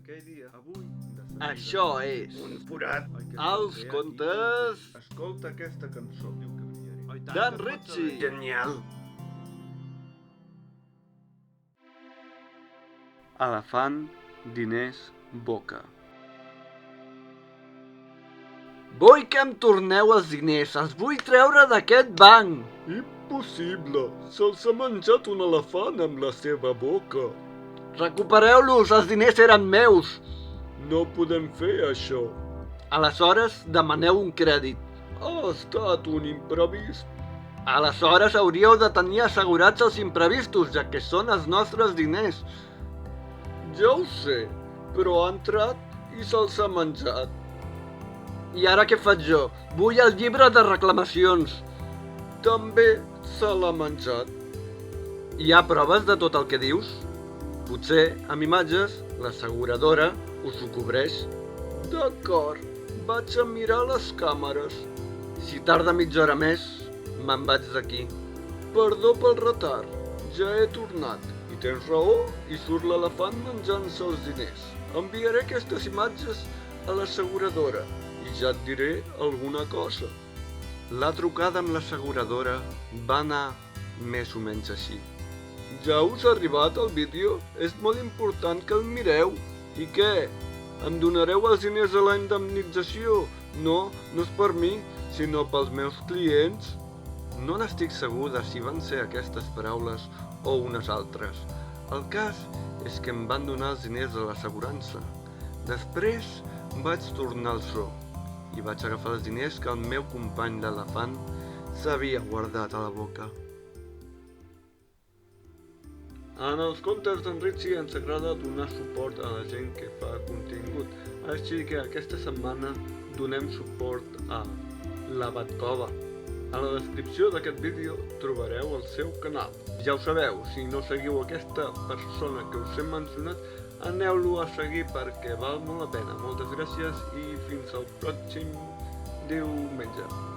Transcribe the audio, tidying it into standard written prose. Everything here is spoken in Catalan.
aquell dia, avui... Això és Un forat. Els contes Escolta aquesta cançó. d'en Ritchie. Genial. Elefant, diners, boca. Vull que em torneu els diners, els vull treure d'aquest banc. Impossible! Se'ls ha menjat un elefant amb la seva boca. Recupereu-los, els diners eren meus. No podem fer això. Aleshores, demaneu un crèdit. Ha estat un imprevist. Aleshores hauríeu de tenir assegurats els imprevistos, ja que són els nostres diners. Ja ho sé, però ha entrat i se'ls ha menjat. I ara què faig jo? Vull el llibre de reclamacions. També se l'ha menjat. Hi ha proves de tot el que dius? Potser, amb imatges, l'asseguradora us ho cobreix. D'acord, vaig a mirar les càmeres. Si tarda mitja hora més, me'n vaig d'aquí. Perdó pel retard, ja he tornat. I tens raó, i surt l'elefant menjant-se els diners. Enviaré aquestes imatges a l'asseguradora i ja et diré alguna cosa. La trucada amb l'asseguradora va anar més o menys així. Ja us ha arribat el vídeo? És molt important que el mireu. I què? Em donareu els diners a la indemnització? No, no és per mi, sinó pels meus clients. No n'estic segur de si van ser aquestes paraules o unes altres. El cas és que em van donar els diners de l'assegurança. Després vaig tornar al zoo i vaig agafar els diners que el meu company d'elefant s'havia guardat a la boca. En els contes d'en Ritchie ens agrada donar suport a la gent que fa contingut, així que aquesta setmana donem suport a La Batcova. A la descripció d'aquest vídeo trobareu el seu canal. Ja ho sabeu, si no seguiu aquesta persona que us he mencionat, aneu-lo a seguir perquè val molt la pena. Moltes gràcies i fins al pròxim diumenge.